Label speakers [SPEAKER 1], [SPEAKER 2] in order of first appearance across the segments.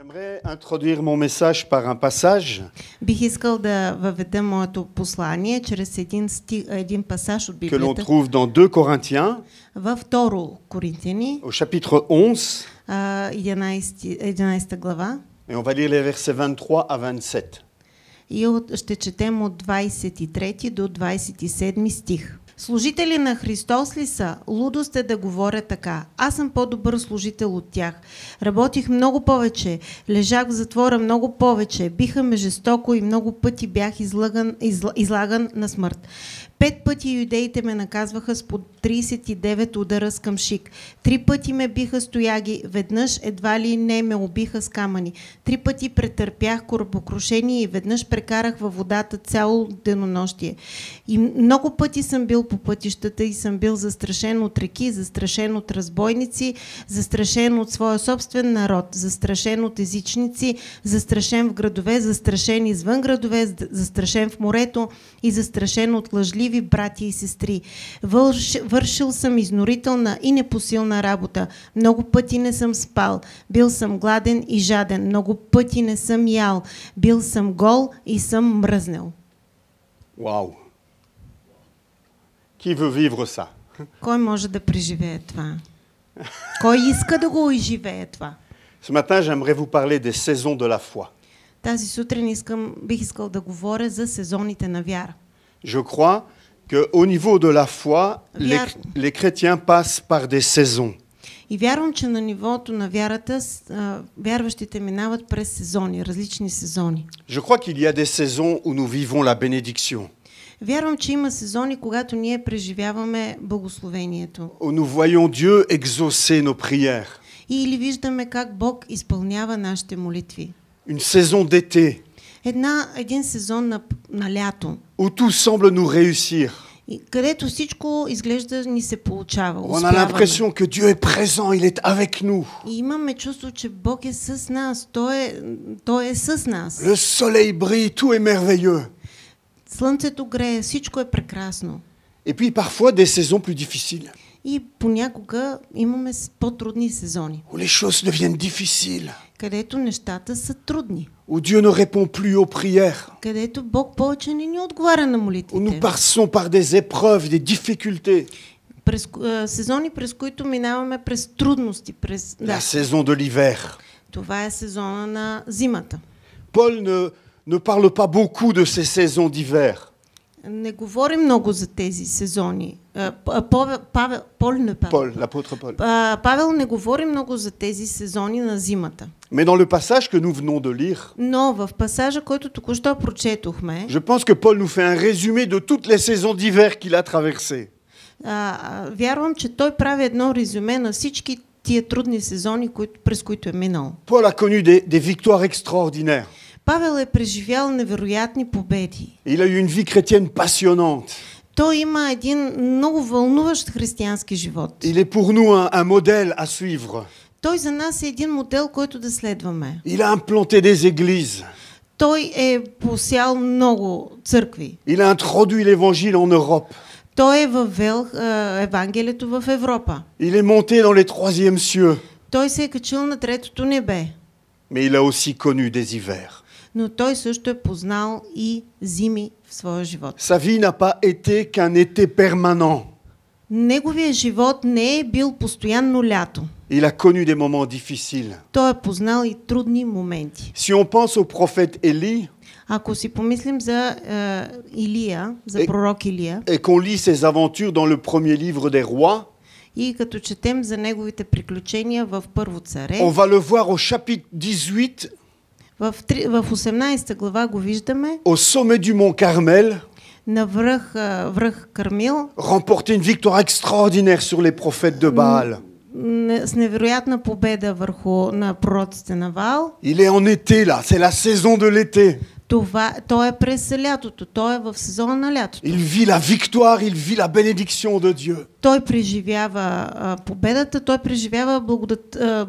[SPEAKER 1] J'aimerais introduire mon message par un passage
[SPEAKER 2] Бих искал да въведа моето послание чрез един пасаж от
[SPEAKER 1] que l'on
[SPEAKER 2] Библията
[SPEAKER 1] trouve dans 2 Corinthiens
[SPEAKER 2] във 2 Коринтияни,
[SPEAKER 1] au chapitre 11
[SPEAKER 2] 11 глава.
[SPEAKER 1] et on va lire les versets 23 à 27.
[SPEAKER 2] И ще четем от 23 до 27 стих. Служители на Христос ли са? Лудост е да говоря така. Аз съм по-добър служител от тях. Работих много повече, лежах в затвора много повече, биха ме жестоко и много пъти бях излаган на смърт. 5 пъти юдеите ме наказваха с по 39 удара с камшик. 3 пъти ме биха с тояги, веднъж едва ли не ме убиха с камъни. 3 пъти претърпях корабокрушение и веднъж прекарах във водата цяло денонощие. И много пъти съм бил по пътищата и съм бил застрашен от реки, застрашен от разбойници, застрашен от своя собствен народ, застрашен от езичници, застрашен в градове, застрашен извън градове, застрашен в морето и застрашен от лъжливи братя и сестри. Вършил съм изнурителна и непосилна работа. Много пъти не съм спал. Бил съм гладен и жаден. Много пъти не съм ял. Бил съм гол и съм мръзнал.
[SPEAKER 1] Waouh! Qui veut vivre ça?
[SPEAKER 2] Кой може да преживее това? Кой иска да го изживее това?
[SPEAKER 1] Ce matin, j'aimerais vous parler des saisons de la foi.
[SPEAKER 2] Тази сутрин бих искал да говоря за сезоните на вяра.
[SPEAKER 1] Je crois qu'au niveau de la foi, les chrétiens passent par des saisons.
[SPEAKER 2] И вярвам, че на нивото на вярата вярващите минават през сезони, различни сезони.
[SPEAKER 1] Je crois qu'il y a des saisons où nous vivons la bénédiction.
[SPEAKER 2] Вярвам, че има сезони, когато ние преживяваме благословението.
[SPEAKER 1] Où nous voyons Dieu exaucer nos prières.
[SPEAKER 2] Или виждаме как Бог изпълнява нашите молитви.
[SPEAKER 1] Une saison d'été.
[SPEAKER 2] Един сезон на лято.
[SPEAKER 1] Où tout semble nous réussir.
[SPEAKER 2] Където всичко изглежда ни се получава.
[SPEAKER 1] On a l'impression que Dieu est présent, il est avec nous.
[SPEAKER 2] И имаме чувство, че Бог е с нас. Той е с нас.
[SPEAKER 1] Le soleil brille, tout est merveilleux.
[SPEAKER 2] Слънцето грее, всичко е прекрасно.
[SPEAKER 1] Et puis parfois des saisons plus difficiles.
[SPEAKER 2] И понякога имаме по-трудни сезони.
[SPEAKER 1] Où les choses deviennent difficiles.
[SPEAKER 2] Където нещата са трудни.
[SPEAKER 1] Où Dieu ne répond plus aux prières.
[SPEAKER 2] Където Бог повече не ни отговаря на молитвите.
[SPEAKER 1] Où nous passons par des épreuves, des difficultés.
[SPEAKER 2] Сезони, през които минаваме през трудности.
[SPEAKER 1] La saison de l'hiver.
[SPEAKER 2] Това е сезона на зимата.
[SPEAKER 1] Paul ne parle pas beaucoup de ces saisons d'hiver.
[SPEAKER 2] Не говори много за тези сезони. Павел,
[SPEAKER 1] l'apôtre Paul.
[SPEAKER 2] Павел не говори много за тези сезони на зимата.
[SPEAKER 1] Mais dans le passage que nous venons de lire,
[SPEAKER 2] но в пасажа, който току-що прочетохме,
[SPEAKER 1] je pense que Paul nous fait un résumé de toutes les saisons d'hiver qu'il a traversées.
[SPEAKER 2] Вярвам, че той прави едно резюме на всички тия трудни сезони, през които е минал.
[SPEAKER 1] Paul a connu des victoires extraordinaires.
[SPEAKER 2] Павел е преживял невероятни победи.
[SPEAKER 1] Il a eu une vie chrétienne passionnante.
[SPEAKER 2] Той има един много вълнуващ християнски живот.
[SPEAKER 1] Il est pour nous un modèle à suivre.
[SPEAKER 2] Той за нас е един модел, който да следваме.
[SPEAKER 1] Il a implanté des églises.
[SPEAKER 2] Той е посял много църкви.
[SPEAKER 1] Il a introduit l'évangile en Europe.
[SPEAKER 2] Той е въвел евангелието в Европа.
[SPEAKER 1] Il est monté dans les troisièmes cieux.
[SPEAKER 2] Той се е качил на третото небе.
[SPEAKER 1] Mais il a aussi connu des hivers.
[SPEAKER 2] Но той също е познал и зими в своя живот.
[SPEAKER 1] Sa vie n'a pas été qu'un été permanent.
[SPEAKER 2] Неговият живот не е бил постоянно лято.
[SPEAKER 1] Il a connu des moments difficiles.
[SPEAKER 2] Той е познал и трудни моменти.
[SPEAKER 1] Si on pense au prophète Élie,
[SPEAKER 2] ако си помислим за Илия, за пророк Илия,
[SPEAKER 1] et qu'on lit ses aventures dans le premier livre des rois,
[SPEAKER 2] и като четем за неговите приключения в Първо царе,
[SPEAKER 1] on va le voir au chapitre 18.
[SPEAKER 2] В 18 глава го виждаме.
[SPEAKER 1] Au sommet du mont Carmel.
[SPEAKER 2] На връх Кармил.
[SPEAKER 1] Remporter une victoire extraordinaire sur les prophètes de Baal.
[SPEAKER 2] С невероятна победа върху на пророците на Ваал.
[SPEAKER 1] Il est en été là, c'est la saison de l'été.
[SPEAKER 2] Той е през лятото, той е в сезона на лятото.
[SPEAKER 1] Il vit la victoire, il vit la bénédiction de Dieu.
[SPEAKER 2] Той преживява победата, той преживява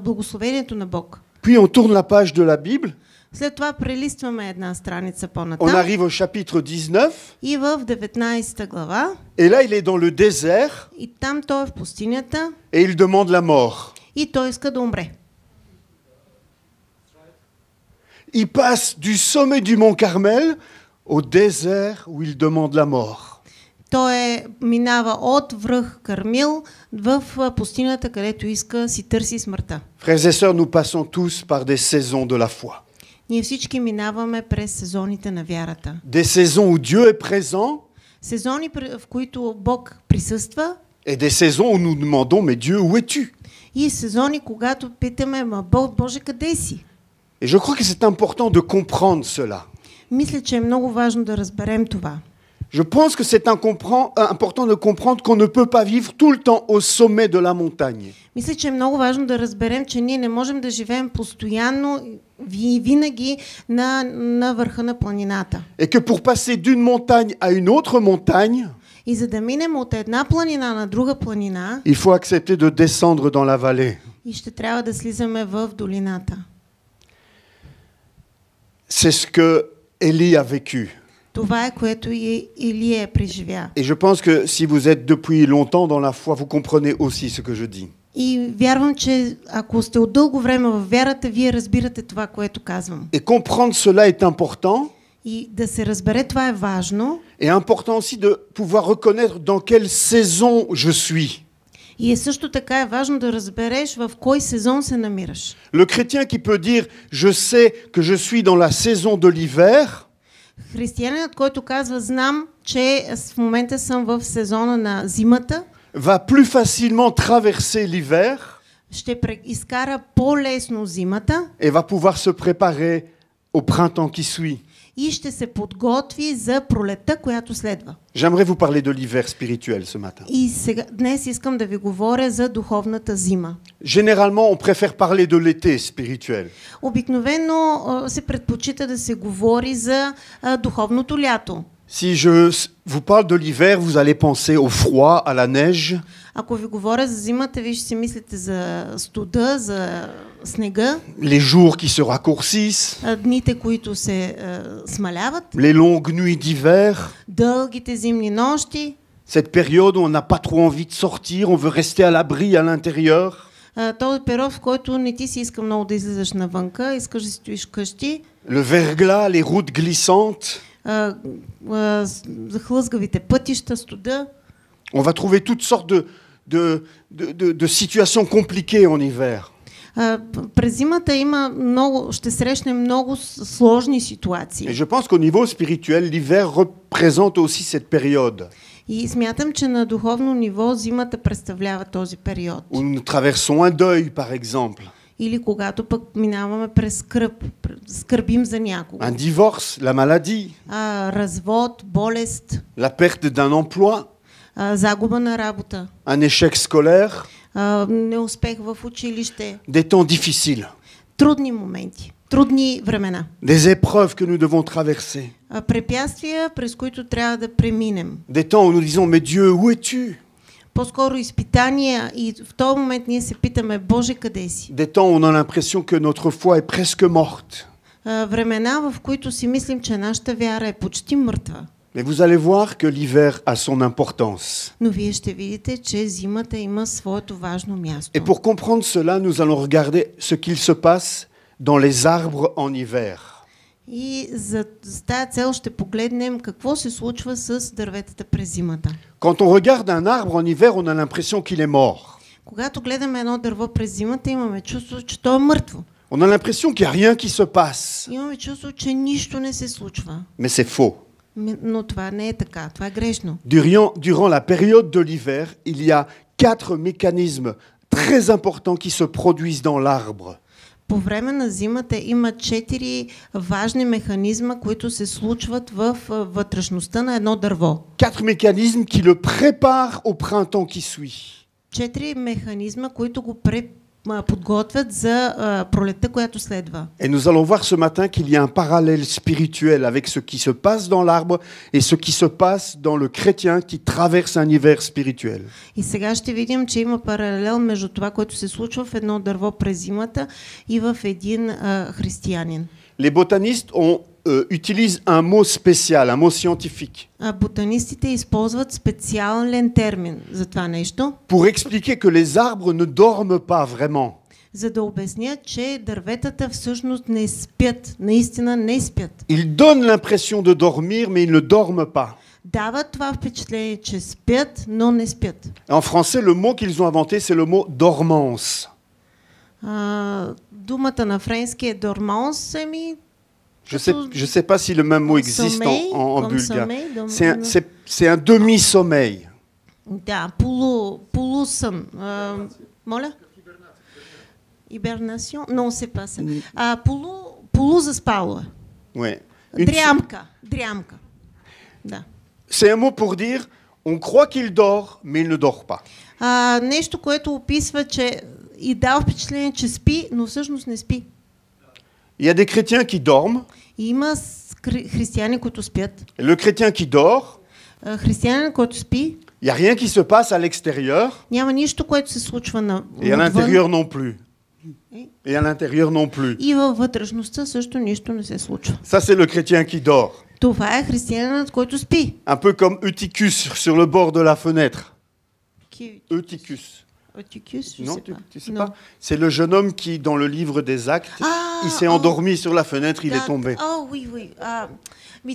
[SPEAKER 2] благословението на Бог.
[SPEAKER 1] Puis on tourne la page de la Bible.
[SPEAKER 2] След това прелистваме една страница по-натам.
[SPEAKER 1] On arrive au chapitre 19.
[SPEAKER 2] И в 19 глава.
[SPEAKER 1] Et là, il est dans le désert.
[SPEAKER 2] И там той е в пустинята.
[SPEAKER 1] Et il demande la mort.
[SPEAKER 2] И той иска да умре.
[SPEAKER 1] Il passe du sommet du mont Carmel au désert où il demande la mort.
[SPEAKER 2] Той минава от връх Кармил в пустинята, където иска си търси смъртта.
[SPEAKER 1] Frères et sœurs, nous passons tous par des saisons de la foi.
[SPEAKER 2] Ние всички минаваме през сезоните на вярата.
[SPEAKER 1] Des saisons où Dieu est présent
[SPEAKER 2] Сезони, в които Бог присъства,
[SPEAKER 1] et des saisons où nous demandons, mais Dieu, où es-tu?
[SPEAKER 2] и сезони, когато питаме, Боже, къде си?
[SPEAKER 1] Et je crois que c'est important de comprendre cela.
[SPEAKER 2] Мисля, че е много важно да разберем това.
[SPEAKER 1] Je pense que c'est important de comprendre qu'on ne peut pas vivre tout le temps au sommet de la montagne.
[SPEAKER 2] Мисля, че е много важно да разберем, че ние не можем да живеем постоянно винаги на върха на планината.
[SPEAKER 1] Et que pour passer d'une montagne à une autre montagne,
[SPEAKER 2] И за да минем от една планина на друга планина,
[SPEAKER 1] il faut accepter de descendre dans la vallée.
[SPEAKER 2] и ще трябва да слизаме в долината.
[SPEAKER 1] C'est ce que Élie a vécu.
[SPEAKER 2] Това е, което и Илия преживя.
[SPEAKER 1] Et je pense que si vous êtes depuis longtemps dans la foi, vous comprenez aussi ce que je dis.
[SPEAKER 2] И вярвам, че ако сте от дълго време във вярата, вие разбирате това, което казвам.
[SPEAKER 1] Et comprendre cela est important.
[SPEAKER 2] И да се разбере това е важно.
[SPEAKER 1] Et important aussi de pouvoir reconnaître dans quelle saison je suis.
[SPEAKER 2] И също така е важно да разбереш в кой сезон се намираш.
[SPEAKER 1] Le chrétien qui peut dire je sais que je suis dans la saison de l'hiver,
[SPEAKER 2] Християнинът, който казва, знам, че в момента съм в сезона на зимата,
[SPEAKER 1] va plus facilement traverser l'hiver
[SPEAKER 2] ще изкара по-лесно зимата
[SPEAKER 1] et va pouvoir se préparer au printemps qui suit.
[SPEAKER 2] и ще се подготви за пролетта, която следва.
[SPEAKER 1] J'aimerais vous parler de l'hiver spirituel ce matin.
[SPEAKER 2] И сега, днес искам да ви говоря за духовната зима.
[SPEAKER 1] Généralement, on préfère parler de l'été spirituel.
[SPEAKER 2] Обикновено се предпочита да се говори за духовното лято.
[SPEAKER 1] Si je vous parle de l'hiver, vous allez penser au froid, à la neige.
[SPEAKER 2] Ако ви говоря за зимата, вие ще си мислите за студа, за снега,
[SPEAKER 1] Les jours qui se raccourcissent,
[SPEAKER 2] дните, които се смаляват,
[SPEAKER 1] les longues nuits d'hiver,
[SPEAKER 2] дългите зимни нощи,
[SPEAKER 1] cette période où on n'a pas trop envie de sortir, on veut rester à l'abri à l'intérieur.
[SPEAKER 2] този период, в който не ти си иска много да излизаш навънка, искаш да стоиш вкъщи,
[SPEAKER 1] Le verglas, les routes glissantes.
[SPEAKER 2] хлъзгавите пътища, студа.
[SPEAKER 1] On va trouver toutes sortes de situations compliquées en hiver.
[SPEAKER 2] През зимата ще срещнем много сложни ситуации.
[SPEAKER 1] Et je pense qu'au niveau spirituel, l'hiver représente aussi cette période.
[SPEAKER 2] И смятам, че на духовно ниво зимата представлява този период.
[SPEAKER 1] Où nous traversons un deuil, par exemple.
[SPEAKER 2] Или когато пък минаваме през скърбим за някого.
[SPEAKER 1] Un divorce, la maladie.
[SPEAKER 2] Развод, болест.
[SPEAKER 1] La perte d'un emploi.
[SPEAKER 2] Загуба на работа.
[SPEAKER 1] Un échec scolaire.
[SPEAKER 2] Неуспех в училище.
[SPEAKER 1] Des temps difficiles.
[SPEAKER 2] Трудни моменти. Трудни времена.
[SPEAKER 1] Des épreuves que nous devons traverser.
[SPEAKER 2] Препятствия, през които трябва да преминем.
[SPEAKER 1] Des temps où nous disons, mais Dieu, où es-tu?
[SPEAKER 2] По-скоро изпитания и в този момент ние се питаме, Боже, къде си?
[SPEAKER 1] Des temps où on a l'impression que notre foi est presque morte.
[SPEAKER 2] Времена, в които си мислим, че нашата вяра е почти мъртва.
[SPEAKER 1] Mais vous allez voir que l'hiver a son importance.
[SPEAKER 2] Но вие ще видите, че зимата има своето важно място.
[SPEAKER 1] Et pour comprendre cela, nous allons regarder ce qu'il se passe dans les arbres en hiver.
[SPEAKER 2] И за тази цел ще погледнем какво се случва с дърветата през зимата.
[SPEAKER 1] Quand on regarde un arbre en hiver, on a l'impression qu'il est mort.
[SPEAKER 2] Когато гледаме едно дърво през зимата, имаме чувство, че то е мъртво.
[SPEAKER 1] On a l'impression qu'il n'y a rien qui se passe.
[SPEAKER 2] Имаме чувство, че нищо не се случва.
[SPEAKER 1] Mais c'est faux.
[SPEAKER 2] Но това не е така, това е грешно.
[SPEAKER 1] Durant la période de l'hiver, il y a 4 mécanismes très importants qui se produisent dans l'arbre.
[SPEAKER 2] По време на зимата има 4 важни механизма, които се случват в вътрешността на едно дърво.
[SPEAKER 1] 4 mécanismes qui le préparent au printemps qui suit.
[SPEAKER 2] 4 механизма, които го подготвят за пролетта, която следва.
[SPEAKER 1] Et nous allons voir ce matin qu'il y a un parallèle spirituel avec ce qui se passe dans l'arbre et ce qui se passe dans le chrétien qui traverse un hiver spirituel.
[SPEAKER 2] И сега ще видим, че има паралел между това, което се случва в едно дърво през зимата и в един християнин.
[SPEAKER 1] Les botanistes utilisent un mot spécial, un mot scientifique.
[SPEAKER 2] Ботанистите използват специален термин за това нещо.
[SPEAKER 1] Pour expliquer que les arbres ne dorment pas vraiment.
[SPEAKER 2] за да обяснят, че дърветата всъщност не спят, наистина не спят.
[SPEAKER 1] Ils donnent l'impression de dormir, mais ils ne dorment pas.
[SPEAKER 2] Дават това впечатление, че спят, но не спят.
[SPEAKER 1] En français, le mot qu'ils ont inventé, c'est le mot dormance.
[SPEAKER 2] Думата на френски е dormance,
[SPEAKER 1] Je sais pas si le même mot existe
[SPEAKER 2] sommeil,
[SPEAKER 1] en
[SPEAKER 2] comme
[SPEAKER 1] bulgare.
[SPEAKER 2] sommeil,
[SPEAKER 1] C'est un demi-sommeil.
[SPEAKER 2] Да, полусън. Моля? Hibernation? Non, c'est pas ça. Полузаспало.
[SPEAKER 1] Ouais.
[SPEAKER 2] Дрямка. Да.
[SPEAKER 1] C'est un mot pour dire on croit qu'il dort, mais il ne dort pas.
[SPEAKER 2] Нещо, което описва, че и дава впечатление, че спи, но всъщност не спи.
[SPEAKER 1] Il y a des chrétiens qui dorment.
[SPEAKER 2] Има християни, които спят.
[SPEAKER 1] Le chrétien qui dort,
[SPEAKER 2] християнин, който спи,
[SPEAKER 1] il n'y a rien qui se passe à l'extérieur.
[SPEAKER 2] Няма нищо, което се случва на
[SPEAKER 1] Et à l'intérieur non plus. Et à l'intérieur non plus.
[SPEAKER 2] И във вътрешността също нищо не се случва.
[SPEAKER 1] Ça, c'est le chrétien qui dort.
[SPEAKER 2] Това е християнинът, който спи.
[SPEAKER 1] Un peu comme Eutychus sur le bord de la fenêtre. Eutychus. Non, tu sais pas. C'est le jeune homme qui, dans le livre des Actes, il s'est endormi sur la fenêtre, il est tombé.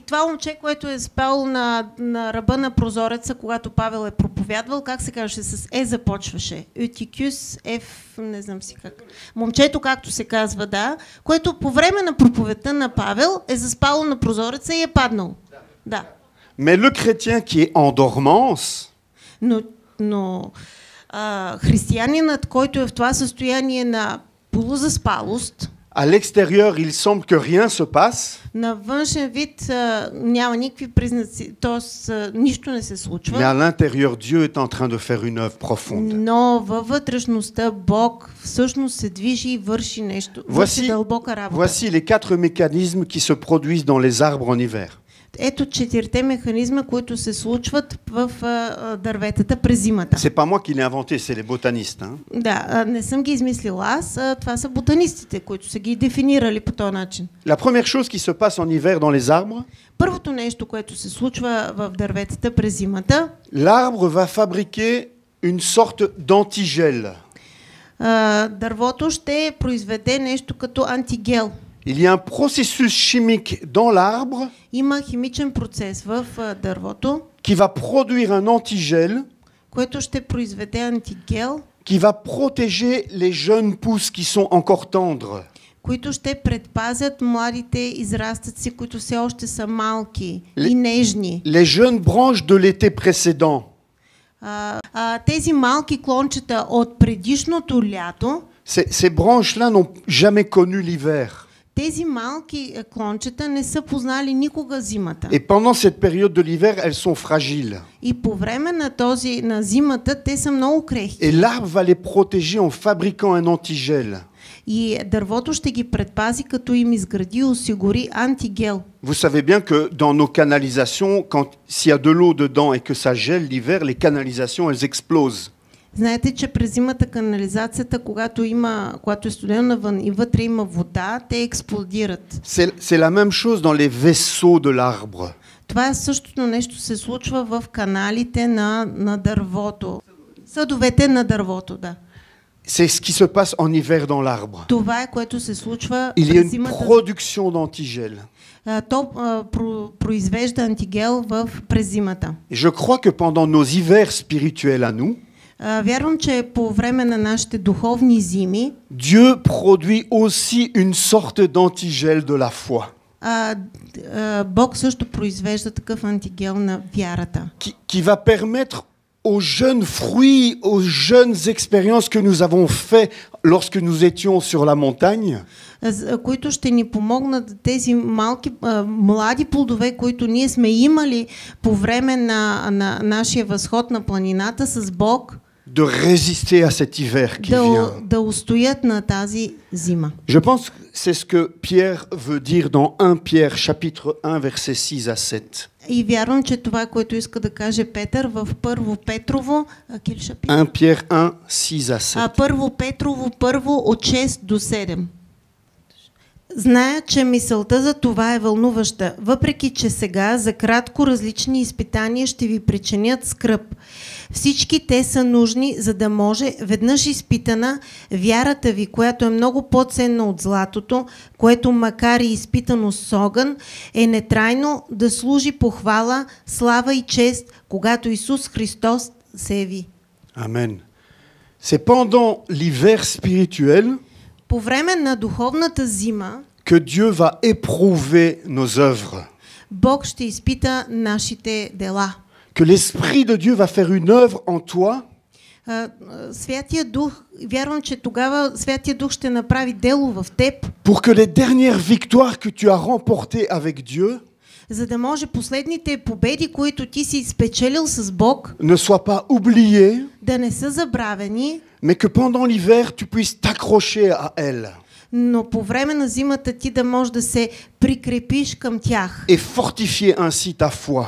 [SPEAKER 2] Това момче, което е спал на ръба на прозореца, когато Павел е проповядвал, как се казваше, с започваше. Eutychus, не знам си как. Момчето, както се казва, да, което по време на проповедта на Павел е заспало на прозореца и е паднал. Да.
[SPEAKER 1] Mais le chrétien qui est en dormance,
[SPEAKER 2] но християнинът, който е в това състояние на полузаспалост,
[SPEAKER 1] à l'extérieur, il semble que rien se passe.
[SPEAKER 2] На външен вид няма никакви признаци, т.е. нищо не се случва.
[SPEAKER 1] Mais à l'intérieur, Dieu est en train de faire une œuvre profonde.
[SPEAKER 2] Но във вътрешността Бог всъщност се движи и върши нещо, върши дълбока работа.
[SPEAKER 1] Voici les 4 mécanismes qui se produisent dans les arbres en hiver.
[SPEAKER 2] Ето 4 механизма, които се случват в дърветата през зимата.
[SPEAKER 1] C'est pas moi qui l'ai inventé, c'est les botanistes. Hein?
[SPEAKER 2] Да, не съм ги измислил аз, това са ботанистите, които са ги дефинирали по този начин.
[SPEAKER 1] La première chose qui se passe en hiver dans les arbres,
[SPEAKER 2] първото нещо, което се случва в дърветата през зимата,
[SPEAKER 1] l'arbre va fabriquer une sorte d'antigel.
[SPEAKER 2] Дървото ще произведе нещо като антигел.
[SPEAKER 1] Il y a un processus chimique dans l'arbre
[SPEAKER 2] Има химичен процес в дървото,
[SPEAKER 1] qui va produire un antigel,
[SPEAKER 2] което ще произведе антигел,
[SPEAKER 1] qui va protéger les jeunes pousses qui sont encore tendres.
[SPEAKER 2] които ще предпазят младите израстъци, които все още са малки и нежни.
[SPEAKER 1] Les jeunes branches de l'été précédent.
[SPEAKER 2] Тези малки клончета от предишното лято,
[SPEAKER 1] Ces branches-là n'ont jamais connu l'hiver.
[SPEAKER 2] Тези малки клончета не са познали никога зимата.
[SPEAKER 1] Et pendant cette période de l'hiver, elles sont fragiles.
[SPEAKER 2] И по време на зимата те са много крехки.
[SPEAKER 1] Et l'arbre va les protéger en fabriquant un antigel.
[SPEAKER 2] И дървото ще ги предпази, като им изгради и осигури антигел.
[SPEAKER 1] Vous savez bien que dans nos canalisations, s'il y a de l'eau dedans et que ça gèle l'hiver, les canalisations elles explosent.
[SPEAKER 2] Знаете, че през зимата канализацията, когато е студено навън и вътре има вода, те експлодират.
[SPEAKER 1] C'est la même chose dans les vaisseaux de l'arbre.
[SPEAKER 2] Това същото нещо се случва в каналите на дървото. Съдовете на дървото, да.
[SPEAKER 1] C'est ce qui se passe en hiver dans l'arbre.
[SPEAKER 2] Това е, което се случва
[SPEAKER 1] през зимата. Il y a une production d'antigel.
[SPEAKER 2] То произвежда антигел през зимата.
[SPEAKER 1] Je crois que pendant nos hivers spirituels à nous,
[SPEAKER 2] вярвам, че по време на нашите духовни зими
[SPEAKER 1] Dieu produit aussi une sorte d'antigel de la foi.
[SPEAKER 2] Бог също произвежда такъв антигел на вярата.
[SPEAKER 1] Qui va permettre aux jeunes fruits, aux jeunes expériences que nous avons fait lorsque nous étions sur la montagne,
[SPEAKER 2] които ще ни помогнат тези малки, млади плодове, които ние сме имали по време на нашия възход на планината с Бог,
[SPEAKER 1] de résister à cet hiver qui vient.
[SPEAKER 2] Да устоят на тази зима.
[SPEAKER 1] Je pense que c'est ce que Pierre veut dire dans 1 Pierre chapitre 1 versets 6 à 7.
[SPEAKER 2] И вярвам, че това, което иска да каже Петър в Първо Петрово,
[SPEAKER 1] 1 Pierre 1 6 à 7.
[SPEAKER 2] Първо Петрово 1 от 6 до 7. Зная, че мисълта за това е вълнуваща, въпреки че сега за кратко различни изпитания ще ви причинят скръб. Всички те са нужни, за да може, веднъж изпитана, вярата ви, която е много по-ценна от златото, което макар и изпитано с огън, е нетрайно да служи похвала, слава и чест, когато Исус Христос се яви.
[SPEAKER 1] Амен. C'est pendant l'hiver spirituel
[SPEAKER 2] по време на духовната зима
[SPEAKER 1] que Dieu va éprouver nos œuvres.
[SPEAKER 2] Бог ще изпита нашите дела.
[SPEAKER 1] Que l'Esprit de Dieu va faire une œuvre en toi.
[SPEAKER 2] Святия Дух, вярвам, че тогава Святия Дух ще направи дело в теб.
[SPEAKER 1] Pour que les dernières victoires que tu as remportées avec Dieu,
[SPEAKER 2] за да може последните победи, които ти си спечелил с Бог,
[SPEAKER 1] ne soient pas oubliées,
[SPEAKER 2] да не са забравени,
[SPEAKER 1] mais que pendant l'hiver tu puisses t'accrocher à elles.
[SPEAKER 2] Но по време на зимата ти да можеш да се прикрепиш към тях.
[SPEAKER 1] Et fortifier ainsi ta foi.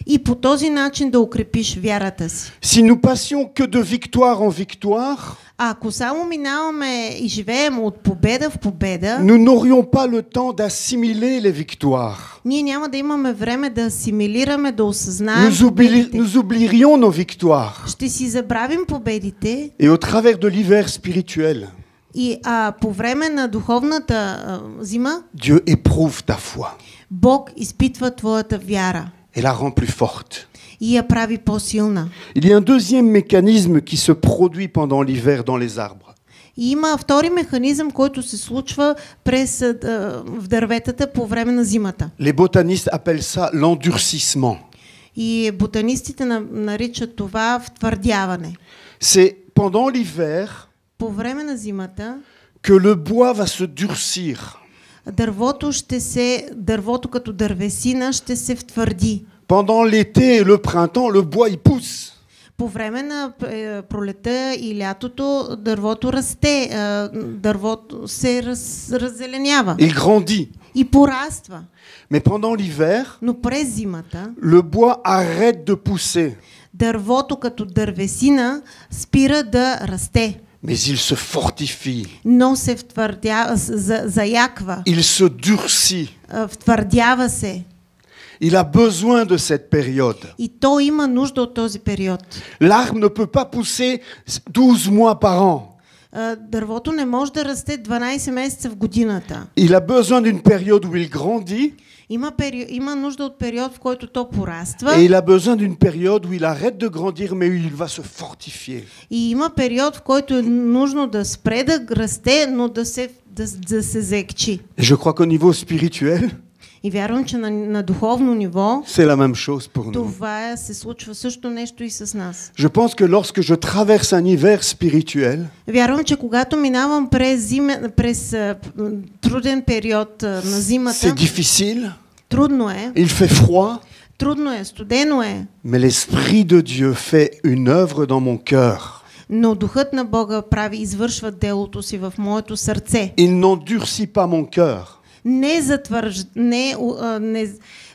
[SPEAKER 2] И по този начин да укрепиш вярата си.
[SPEAKER 1] Si nous passions que de victoire en victoire,
[SPEAKER 2] ако само минаваме и живеем от победа в победа,
[SPEAKER 1] nous n'aurions pas le temps d'assimiler les victoires.
[SPEAKER 2] Ние няма да имаме време да асимилираме, да осъзнаем.
[SPEAKER 1] Nous oublierions nos victoires.
[SPEAKER 2] Ще си забравим победите.
[SPEAKER 1] Et au travers de l'hiver spirituel,
[SPEAKER 2] и по време на духовната зима,
[SPEAKER 1] Dieu éprouve ta foi.
[SPEAKER 2] Бог изпитва твоята вяра.
[SPEAKER 1] Et la rend plus forte.
[SPEAKER 2] И я прави по-силна.
[SPEAKER 1] Il y a un deuxième mécanisme qui se produit pendant l'hiver dans les arbres.
[SPEAKER 2] И има втори механизъм, който се случва в дърветата по време на зимата.
[SPEAKER 1] Les botanistes appellent ça l'endurcissement.
[SPEAKER 2] И ботанистите наричат това втвърдяване.
[SPEAKER 1] C'est pendant l'hiver
[SPEAKER 2] по време на зимата
[SPEAKER 1] que le bois va se durcir.
[SPEAKER 2] Дървото като дървесина ще се втвърди.
[SPEAKER 1] Pendant l'été et le printemps, le bois il pousse.
[SPEAKER 2] По време на пролета и лятото дървото расте, дървото се раззеленява.
[SPEAKER 1] Il grandit.
[SPEAKER 2] И пораства.
[SPEAKER 1] Mais pendant l'hiver,
[SPEAKER 2] но през зимата,
[SPEAKER 1] le bois arrête de pousser.
[SPEAKER 2] Дървото като дървесина спира да расте.
[SPEAKER 1] Mais il se fortifie.
[SPEAKER 2] Но се заяква.
[SPEAKER 1] Il se durcit.
[SPEAKER 2] Втвърдява се.
[SPEAKER 1] Il a besoin de cette période.
[SPEAKER 2] И то има нужда от този период.
[SPEAKER 1] L'arbre ne peut pas pousser 12 mois par an.
[SPEAKER 2] Дървото не може да расте 12 месеца в годината.
[SPEAKER 1] Il a besoin d'une période où il grandit.
[SPEAKER 2] Има нужда от период, в който то пораства.
[SPEAKER 1] Et il a besoin d'une période où il arrête de grandir, mais où il va se fortifier.
[SPEAKER 2] И има период, в който е нужно да спре да расте, но да се заекчи.
[SPEAKER 1] Je crois qu'au niveau spirituel,
[SPEAKER 2] и вярвам, че на духовно ниво,
[SPEAKER 1] c'est la même chose pour nous.
[SPEAKER 2] Това се случва също нещо и с нас.
[SPEAKER 1] Je pense que lorsque je traverse un hiver spirituel,
[SPEAKER 2] вярвам, че когато минавам през труден период на зимата,
[SPEAKER 1] c'est difficile.
[SPEAKER 2] Трудно е.
[SPEAKER 1] Il fait froid.
[SPEAKER 2] Трудно е, студено е.
[SPEAKER 1] Mais l'Esprit de Dieu fait une œuvre dans mon cœur.
[SPEAKER 2] Но духът на Бога извършва делото си в моето сърце.
[SPEAKER 1] Il n'endurcit pas mon cœur.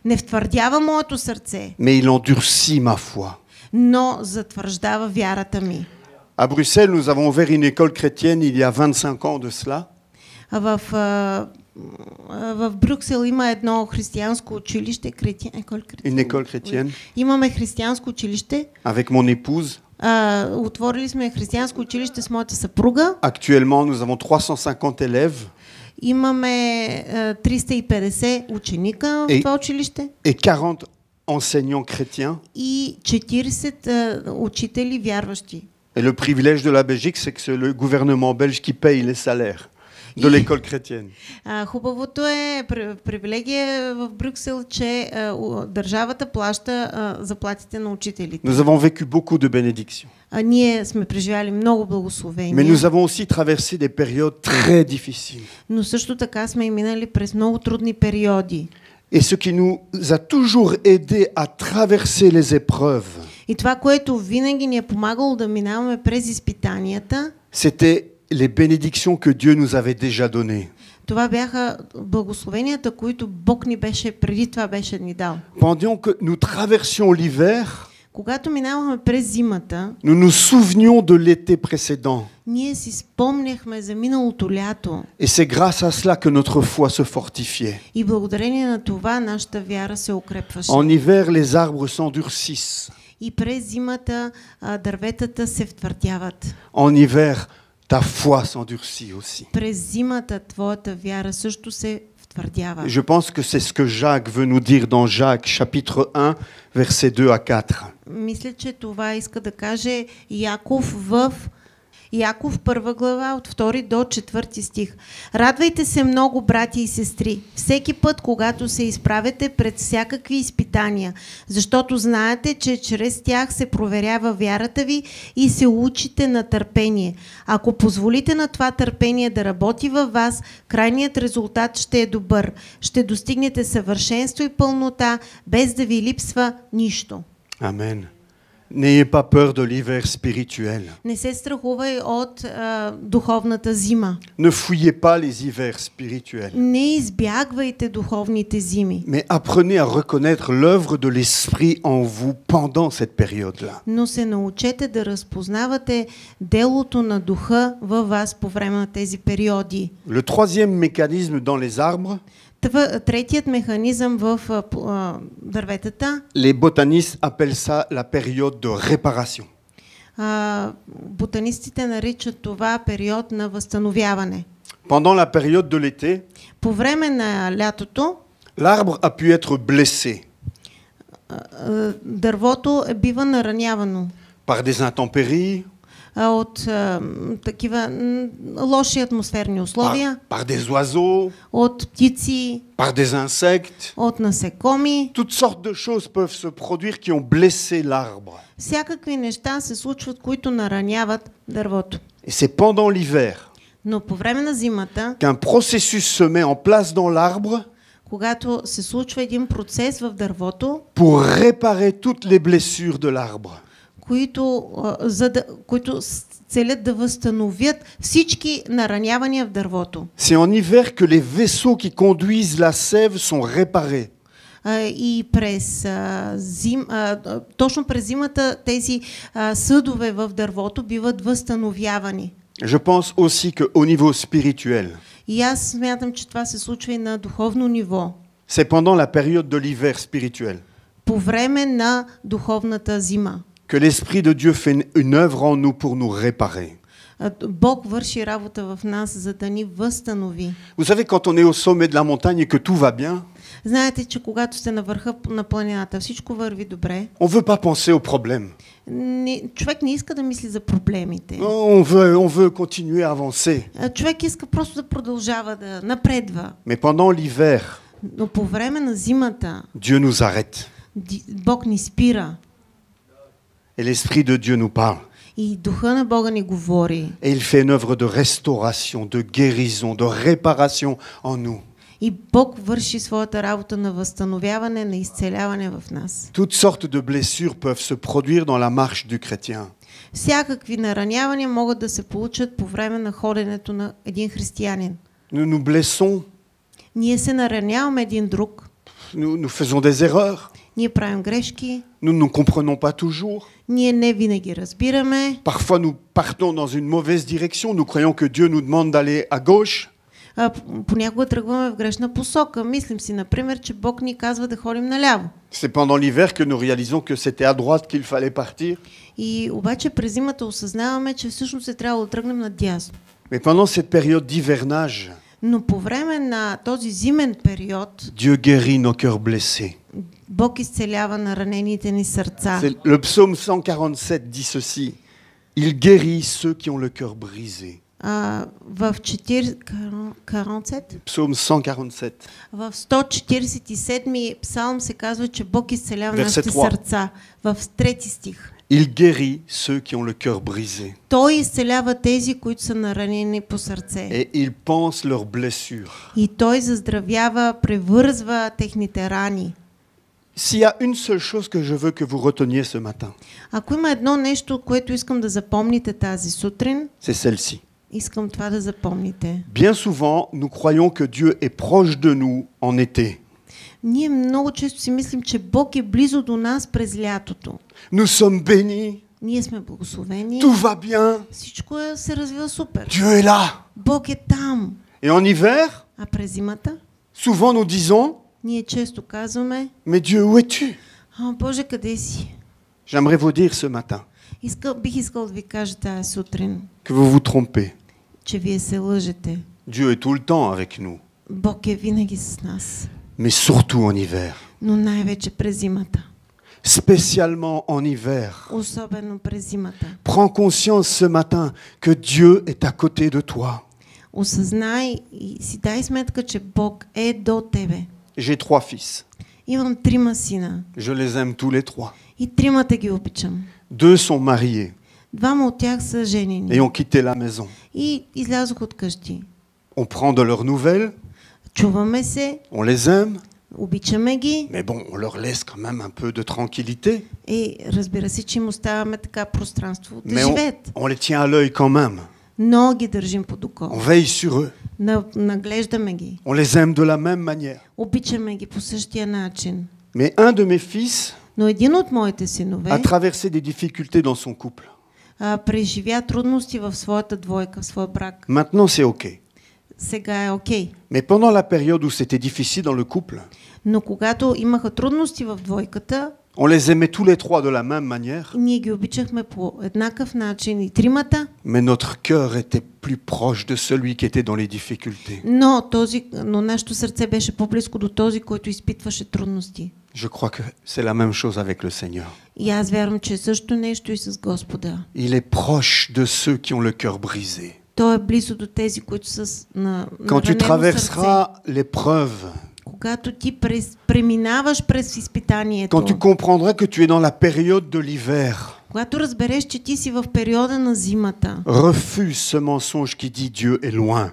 [SPEAKER 2] Не втвърдява моето сърце.
[SPEAKER 1] Mais il endurcit ma foi.
[SPEAKER 2] Но затвърждава вярата ми.
[SPEAKER 1] À Bruxelles, nous avons ouvert une école chrétienne il y a 25 ans de cela.
[SPEAKER 2] В Брюксел има едно християнско училище,
[SPEAKER 1] Une école chrétienne.
[SPEAKER 2] Имаме християнско училище.
[SPEAKER 1] Avec mon épouse.
[SPEAKER 2] Отворили сме християнско училище с моята съпруга.
[SPEAKER 1] Actuellement, nous avons 350 élèves.
[SPEAKER 2] Имаме 350 ученика в това училище.
[SPEAKER 1] Et 40 enseignants chrétiens.
[SPEAKER 2] И 40 учители вярващи.
[SPEAKER 1] Et le privilège de la Belgique, c'est que c'est le gouvernement belge qui paye les salaires de l'école chrétienne.
[SPEAKER 2] Хубавото е привилегия в Брюксел, че държавата плаща заплатите на учителите.
[SPEAKER 1] Nous avons vécu beaucoup de bénédictions.
[SPEAKER 2] Ние сме преживяли много благословения.
[SPEAKER 1] Mais nous avons aussi traversé des périodes très difficiles.
[SPEAKER 2] Но също така сме и минали през много трудни периоди.
[SPEAKER 1] Et ce qui nous a toujours aidé à traverser les épreuves.
[SPEAKER 2] И това, което винаги ни е помагало да минаваме през изпитанията,
[SPEAKER 1] c'était les bénédictions que Dieu nous avait déjà données.
[SPEAKER 2] Това бяха благословенията, които Бог ни беше преди това беше ни дал.
[SPEAKER 1] Pendant que nous traversions l'hiver,
[SPEAKER 2] Когато минавахме през зимата,
[SPEAKER 1] nous nous souvenions de l'été précédent.
[SPEAKER 2] ние си спомняхме за миналото лято.
[SPEAKER 1] Et c'est grâce à cela que notre foi se fortifiait.
[SPEAKER 2] И благодарение на това нашата вяра се укрепваше.
[SPEAKER 1] En hiver, les arbres s'endurcissent.
[SPEAKER 2] И през зимата дърветата се втвърдяват.
[SPEAKER 1] En hiver, ta foi s'endurcit aussi.
[SPEAKER 2] През зимата твоята вяра също се втвърдява.
[SPEAKER 1] Je pense que c'est ce que Jacques veut nous dire dans Jacques, chapitre 1, versets 2 à 4.
[SPEAKER 2] Мисля, че това иска да каже Яков в Яков 1 глава от 2 до 4 стих. Радвайте се много, брати и сестри, всеки път, когато се изправяте пред всякакви изпитания, защото знаете, че чрез тях се проверява вярата ви и се учите на търпение. Ако позволите на това търпение да работи във вас, крайният резултат ще е добър. Ще достигнете съвършенство и пълнота, без да ви липсва нищо.
[SPEAKER 1] Amen. N'ayez pas peur de l'hiver spirituel.
[SPEAKER 2] Не се страхувай от духовната зима.
[SPEAKER 1] Ne fuyez pas les hivers spirituels.
[SPEAKER 2] Не избягвайте духовните зими.
[SPEAKER 1] Mais apprenez à reconnaître l'œuvre de l'Esprit en vous pendant cette période-là.
[SPEAKER 2] Но се научете да разпознавате делото на духа във вас по време на тези периоди.
[SPEAKER 1] Le troisième mécanisme dans les arbres,
[SPEAKER 2] третият механизъм в дърветата,
[SPEAKER 1] les botanistes appellent ça la période de réparation.
[SPEAKER 2] Ботанистите наричат това период на възстановяване.
[SPEAKER 1] Pendant la période de l'été,
[SPEAKER 2] по време на лятото,
[SPEAKER 1] l'arbre a pu être blessé.
[SPEAKER 2] Дървото бива наранявано.
[SPEAKER 1] Par des intempéries,
[SPEAKER 2] от такива лоши атмосферни условия,
[SPEAKER 1] par des oiseaux,
[SPEAKER 2] от птици,
[SPEAKER 1] par des insectes.
[SPEAKER 2] от насекоми.
[SPEAKER 1] Toutes sortes de choses peuvent se produire qui ont blessé l'arbre.
[SPEAKER 2] Всякакви неща се случват, които нараняват дървото.
[SPEAKER 1] Et c'est pendant l'hiver
[SPEAKER 2] Но по време на зимата,
[SPEAKER 1] qu'un processus se met en place dans l'arbre,
[SPEAKER 2] когато се случва един процес в дървото,
[SPEAKER 1] pour réparer toutes les blessures de l'arbre.
[SPEAKER 2] които целят да възстановят всички наранявания в дървото.
[SPEAKER 1] C'est en hiver que les vaisseaux qui conduisent la sève sont réparés.
[SPEAKER 2] И точно през зимата тези съдове в дървото биват възстановявани.
[SPEAKER 1] Je pense aussi que au niveau spirituel.
[SPEAKER 2] И аз смятам, че това се случва и на духовно ниво.
[SPEAKER 1] C'est pendant la période de l'hiver spirituel.
[SPEAKER 2] По време на духовната зима.
[SPEAKER 1] Que l'Esprit de Dieu fait une œuvre en nous pour nous réparer.
[SPEAKER 2] Бог върши работа в нас, за да ни възстанови.
[SPEAKER 1] Vous savez, quand on est au sommet de la montagne et que tout va bien,
[SPEAKER 2] знаете, че когато сте на върха на планината, всичко върви добре.
[SPEAKER 1] On veut pas penser aux problèmes.
[SPEAKER 2] Човек не иска да мисли за проблемите.
[SPEAKER 1] On veut continuer à avancer.
[SPEAKER 2] Човек иска просто да продължава да напредва.
[SPEAKER 1] Mais pendant l'hiver,
[SPEAKER 2] но по време на зимата,
[SPEAKER 1] Dieu nous arrête.
[SPEAKER 2] Бог ни спира.
[SPEAKER 1] Et l'Esprit de Dieu nous parle.
[SPEAKER 2] И духа на Бога ни говори.
[SPEAKER 1] Et il fait une œuvre de restauration, de guérison, de réparation en nous.
[SPEAKER 2] И Бог върши своята работа на възстановяване, на изцеляване в нас.
[SPEAKER 1] Toutes sortes de blessures peuvent se produire dans la marche du chrétien.
[SPEAKER 2] Всякакви наранявания могат да се получат по време на ходенето на един християнин.
[SPEAKER 1] Nous nous blessons.
[SPEAKER 2] Ние се нараняваме един друг.
[SPEAKER 1] Nous faisons des erreurs.
[SPEAKER 2] Ние правим грешки.
[SPEAKER 1] Nous ne comprenons pas toujours.
[SPEAKER 2] Ние не винаги разбираме.
[SPEAKER 1] Parfois nous partons dans une mauvaise direction. Nous croyons que Dieu nous demande d'aller à gauche.
[SPEAKER 2] Понякога тръгваме в грешна посока. Мислим си, например, че Бог ни казва да ходим наляво.
[SPEAKER 1] C'est pendant l'hiver que nous réalisons que c'était à droite qu'il fallait partir.
[SPEAKER 2] И обаче през зимата осъзнаваме, че всъщност е трябвало да тръгнем надясно.
[SPEAKER 1] Mais pendant cette période d'hivernage,
[SPEAKER 2] но по време на този зимен период,
[SPEAKER 1] Dieu guérit nos cœurs blessés.
[SPEAKER 2] Бог изцелява наранените ни сърца.
[SPEAKER 1] Le psaume 147 dit ceci: Il guérit ceux qui ont le cœur brisé.
[SPEAKER 2] В 47?
[SPEAKER 1] Psaume 147.
[SPEAKER 2] В 147 псалм се казва, че Бог изцелява нашите сърца. В 3 стих.
[SPEAKER 1] Il guérit ceux qui ont le cœur brisé.
[SPEAKER 2] Той изцелява тези, които са наранени по сърце.
[SPEAKER 1] Et il pense leurs blessures.
[SPEAKER 2] И той заздравява, превързва техните рани.
[SPEAKER 1] S'il y a une seule chose que je veux que vous reteniez ce matin,
[SPEAKER 2] ако има едно нещо, което искам да запомните тази сутрин,
[SPEAKER 1] c'est celle-ci.
[SPEAKER 2] Искам това да запомните.
[SPEAKER 1] Bien souvent, nous croyons que Dieu est proche de nous en été.
[SPEAKER 2] Ние много често си мислим, че Бог е близо до нас през лятото.
[SPEAKER 1] Nous sommes bénis.
[SPEAKER 2] Ние сме благословени.
[SPEAKER 1] Tout va bien.
[SPEAKER 2] Всичко се развива супер.
[SPEAKER 1] Dieu est là.
[SPEAKER 2] Бог е там.
[SPEAKER 1] Et en hiver,
[SPEAKER 2] А през зимата?
[SPEAKER 1] souvent nous disons,
[SPEAKER 2] Ние често казваме,
[SPEAKER 1] mais Dieu, où es-tu?
[SPEAKER 2] Боже, къде си?
[SPEAKER 1] J'aimerais vous dire ce matin
[SPEAKER 2] Бих искал да ви кажа тази сутрин,
[SPEAKER 1] que vous vous trompez.
[SPEAKER 2] че вие се лъжете.
[SPEAKER 1] Dieu est tout le temps avec nous,
[SPEAKER 2] Бог е винаги с нас,
[SPEAKER 1] mais surtout en hiver.
[SPEAKER 2] но най-вече през зимата.
[SPEAKER 1] Spécialement en hiver.
[SPEAKER 2] Особено през зимата.
[SPEAKER 1] Prends conscience ce matin que Dieu est à côté de toi.
[SPEAKER 2] Осъзнай и си дай сметка, че Бог е до тебе.
[SPEAKER 1] J'ai 3 fils.
[SPEAKER 2] Имам 3 сина.
[SPEAKER 1] Je les aime tous les 3.
[SPEAKER 2] И 3 ги обичам.
[SPEAKER 1] 2 sont mariés
[SPEAKER 2] 2 от тях са женени.
[SPEAKER 1] et ont quitté la maison.
[SPEAKER 2] И излязох от къщи.
[SPEAKER 1] On prend de leurs nouvelles,
[SPEAKER 2] Чуваме се,
[SPEAKER 1] on les aime,
[SPEAKER 2] обичаме ги.
[SPEAKER 1] mais bon, on leur laisse quand même un peu de tranquillité.
[SPEAKER 2] И разбира се, че им оставяме така пространство да
[SPEAKER 1] Mais
[SPEAKER 2] живеят.
[SPEAKER 1] on les tient à l'œil quand même.
[SPEAKER 2] Но ги държим под око.
[SPEAKER 1] On veille sur eux.
[SPEAKER 2] Наглеждаме ги.
[SPEAKER 1] On les aime de la même manière.
[SPEAKER 2] Обичаме ги по същия начин.
[SPEAKER 1] Mais un de mes fils
[SPEAKER 2] Но един от моите синове
[SPEAKER 1] a traversé des difficultés dans son couple.
[SPEAKER 2] Преживя трудности в своята двойка, в своя брак.
[SPEAKER 1] Maintenant, c'est OK.
[SPEAKER 2] Сега е окей.
[SPEAKER 1] Mais pendant la période où c'était difficile dans le couple,
[SPEAKER 2] Но когато имаха трудности в двойката,
[SPEAKER 1] on les aimait tous les 3 de la même manière,
[SPEAKER 2] ние ги обичахме по еднакъв начин и 3,
[SPEAKER 1] mais notre cœur était plus proche de celui qui était dans les difficultés.
[SPEAKER 2] но нашето сърце беше по-близко до този, който изпитваше трудности.
[SPEAKER 1] Je crois que c'est la même chose avec le Seigneur.
[SPEAKER 2] И аз вярвам, че също нещо и с Господа.
[SPEAKER 1] Il est proche de ceux qui ont le cœur brisé.
[SPEAKER 2] Той е близо до тези, които са на
[SPEAKER 1] Quand tu traverseras l'épreuve,
[SPEAKER 2] когато ти преминаваш през изпитанието,
[SPEAKER 1] quand tu comprendras que tu es dans la période de l'hiver,
[SPEAKER 2] когато разбереш, че ти си в периода на зимата,
[SPEAKER 1] refuse ce mensonge qui dit Dieu est loin.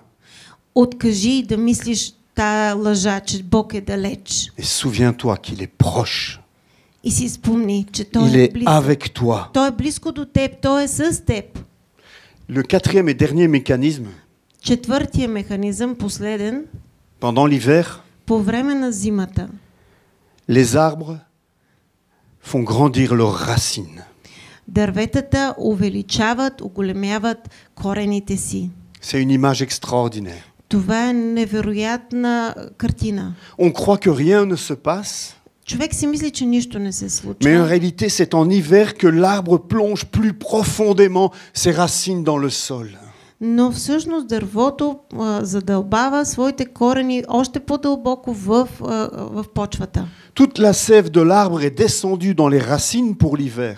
[SPEAKER 2] Откажи да мислиш тая лъжа, че Бог е далеч.
[SPEAKER 1] Et souviens-toi qu'il est proche.
[SPEAKER 2] И си спомни, че Той
[SPEAKER 1] Il
[SPEAKER 2] е
[SPEAKER 1] est
[SPEAKER 2] близо.
[SPEAKER 1] avec toi.
[SPEAKER 2] Той е близко до теб, Той е с теб.
[SPEAKER 1] Le quatrième et dernier mécanisme,
[SPEAKER 2] Четвъртия механизъм, последен,
[SPEAKER 1] pendant l'hiver,
[SPEAKER 2] по време на зимата,
[SPEAKER 1] les arbres font grandir leurs racines.
[SPEAKER 2] дърветата увеличават, оголемяват корените си.
[SPEAKER 1] C'est une image extraordinaire.
[SPEAKER 2] Това е невероятна картина.
[SPEAKER 1] On croit que rien ne se passe,
[SPEAKER 2] Човек си мисли, че нищо не се случва.
[SPEAKER 1] mais en réalité, c'est en hiver que l'arbre plonge plus profondément ses racines dans le sol.
[SPEAKER 2] Но всъщност дървото задълбава своите корени още по-дълбоко в почвата.
[SPEAKER 1] Toute la sève de l'arbre est descendue dans les racines pour l'hiver.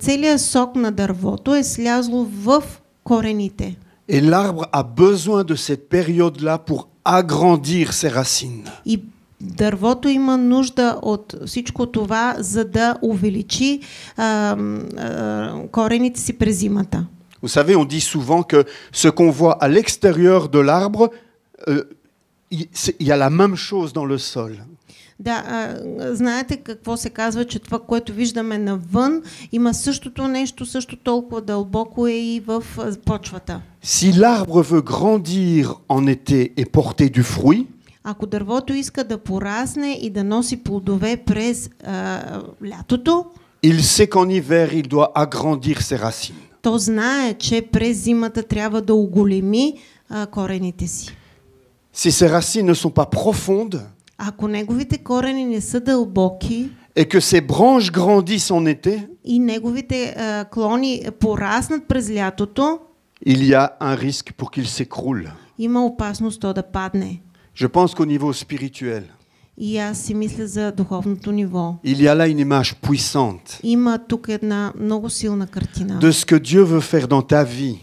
[SPEAKER 2] Целият сок на дървото е слязло в корените.
[SPEAKER 1] Et l'arbre a besoin de cette période-là pour agrandir ses racines.
[SPEAKER 2] И дървото има нужда от всичко това, за да увеличи корените си през зимата.
[SPEAKER 1] Vous savez, on dit souvent que ce qu'on voit à l'extérieur de l'arbre, il y a la même chose dans le sol.
[SPEAKER 2] Да, знаете какво се казва, че това, което виждаме навън, има същото нещо, също толкова дълбоко е и в почвата.
[SPEAKER 1] Si l'arbre veut grandir en été et porter du fruit,
[SPEAKER 2] ако дървото иска да порасне и да носи плодове през лятото,
[SPEAKER 1] il sait qu'en hiver, il doit agrandir ses racines.
[SPEAKER 2] То знае, че през зимата трябва да оголеми корените си.
[SPEAKER 1] Si ses racines ne sont pas profondes,
[SPEAKER 2] ако неговите корени не са дълбоки,
[SPEAKER 1] et que ses branches grandissent en été,
[SPEAKER 2] и неговите клони пораснат през лятото,
[SPEAKER 1] il y a un risque pour qu'il s'écroule.
[SPEAKER 2] има опасност то да падне.
[SPEAKER 1] Je pense qu'au niveau spirituel,
[SPEAKER 2] И аз си мисля за духовното ниво.
[SPEAKER 1] il y a là une image puissante
[SPEAKER 2] Има тук една много силна картина.
[SPEAKER 1] de ce que Dieu veut faire dans ta vie.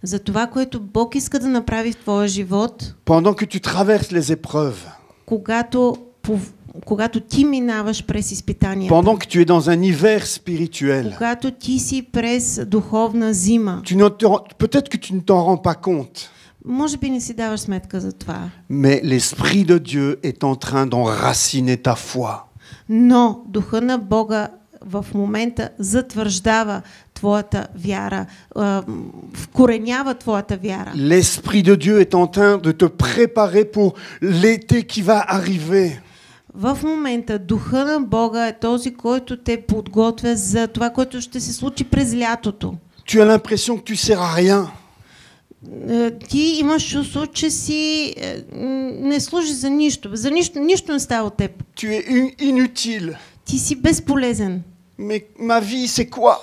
[SPEAKER 2] За това, което Бог иска да направи в твоя живот,
[SPEAKER 1] Pendant que tu traverses les épreuves,
[SPEAKER 2] когато ти минаваш през изпитанията,
[SPEAKER 1] pendant que tu es dans un hiver spirituel,
[SPEAKER 2] когато ти си през духовна зима,
[SPEAKER 1] peut-être que tu ne t'en rends pas compte,
[SPEAKER 2] може би не си даваш сметка за това.
[SPEAKER 1] mais l'Esprit de Dieu est en train d'enraciner ta foi.
[SPEAKER 2] Но Духа на Бога в момента затвърждава твоята вяра, вкоренява твоята вяра.
[SPEAKER 1] L'Esprit de Dieu est en train de te préparer pour l'été qui va arriver.
[SPEAKER 2] В момента духа на Бога е този, който те подготвя за това, което ще се случи през лятото.
[SPEAKER 1] Tu as l'impression que tu sers à rien.
[SPEAKER 2] Ти имаш чувство, че си не служи за нищо. За нищо не става от теб.
[SPEAKER 1] Tu es inutile.
[SPEAKER 2] Ти си безполезен.
[SPEAKER 1] Mais ma vie, c'est quoi?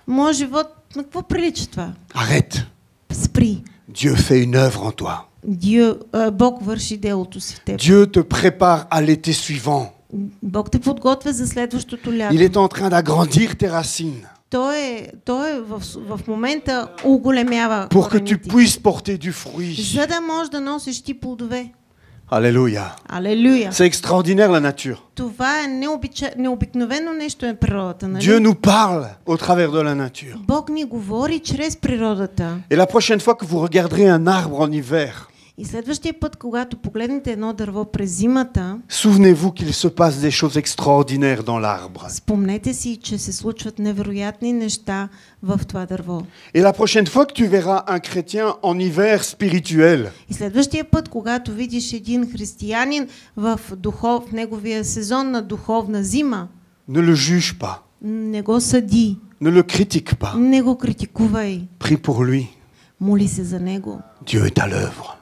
[SPEAKER 2] Моят живот, на какво прилича това?
[SPEAKER 1] Arrête.
[SPEAKER 2] Спри.
[SPEAKER 1] Dieu fait une œuvre en toi.
[SPEAKER 2] Бог върши делото си в теб.
[SPEAKER 1] Dieu te prépare à l'été suivant.
[SPEAKER 2] Бог те подготвя за следващото лято.
[SPEAKER 1] Il est en train d'agrandir tes racines.
[SPEAKER 2] Той в момента оголемява
[SPEAKER 1] pour que tu
[SPEAKER 2] корените,
[SPEAKER 1] puisses porter du fruit.
[SPEAKER 2] за да можеш да носиш ти плодове.
[SPEAKER 1] Alléluia.
[SPEAKER 2] Алелуя.
[SPEAKER 1] C'est extraordinaire la nature.
[SPEAKER 2] Това е необикновено нещо е природата, нали?
[SPEAKER 1] Dieu nous parle au travers de la nature.
[SPEAKER 2] Бог ни говори чрез природата.
[SPEAKER 1] Et la prochaine fois que vous regarderez un arbre en hiver,
[SPEAKER 2] И следващия път, когато погледнете едно дърво през зимата,
[SPEAKER 1] souvenez-vous qu'il se passe des choses extraordinaires dans l'arbre.
[SPEAKER 2] спомнете си, че се случват невероятни неща в това дърво.
[SPEAKER 1] Et la prochaine fois que tu verras un chrétien en hiver spirituel,
[SPEAKER 2] И следващия път, когато видиш един християнин в неговия сезон на духовна зима,
[SPEAKER 1] ne le juge pas,
[SPEAKER 2] не го съди,
[SPEAKER 1] ne le critique pas.
[SPEAKER 2] не го критикувай,
[SPEAKER 1] Prie pour lui.
[SPEAKER 2] моли се за него.
[SPEAKER 1] Dieu est à l'œuvre.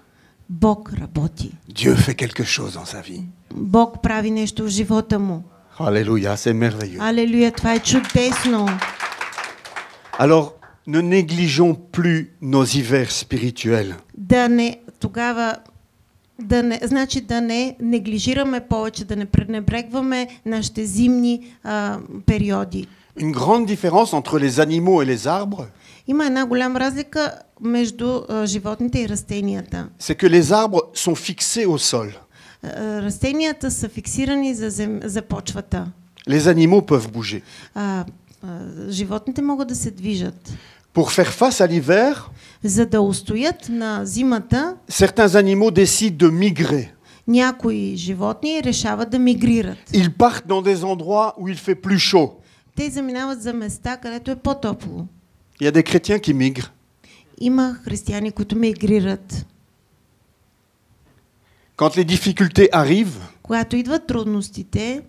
[SPEAKER 2] Бог работи.
[SPEAKER 1] Dieu fait quelque chose dans sa vie.
[SPEAKER 2] Бог прави нещо в живота му.
[SPEAKER 1] Alléluia, c'est merveilleux.
[SPEAKER 2] Алелуя, това е чудесно.
[SPEAKER 1] Alors, ne négligeons plus nos hivers spirituels.
[SPEAKER 2] Да не неглижираме повече, да не пренебрегваме нашите зимни периоди.
[SPEAKER 1] Une grande différence entre les animaux et les arbres,
[SPEAKER 2] Има една голяма разлика между животните и растенията.
[SPEAKER 1] c'est que les arbres sont fixés au sol.
[SPEAKER 2] Растенията са фиксирани за почвата.
[SPEAKER 1] Les animaux peuvent bouger.
[SPEAKER 2] Животните могат да се движат.
[SPEAKER 1] Pour faire face à l'hiver,
[SPEAKER 2] За да устоят на зимата,
[SPEAKER 1] certains animaux décident de migrer.
[SPEAKER 2] някои животни решават да мигрират.
[SPEAKER 1] Ils partent dans des endroits où il fait plus chaud.
[SPEAKER 2] Те заминават за места, където е по-топло.
[SPEAKER 1] Il y a des chrétiens qui migrent.
[SPEAKER 2] Има християни, които мигрират.
[SPEAKER 1] Quand les difficultés arrivent,
[SPEAKER 2] Когато идват трудностите,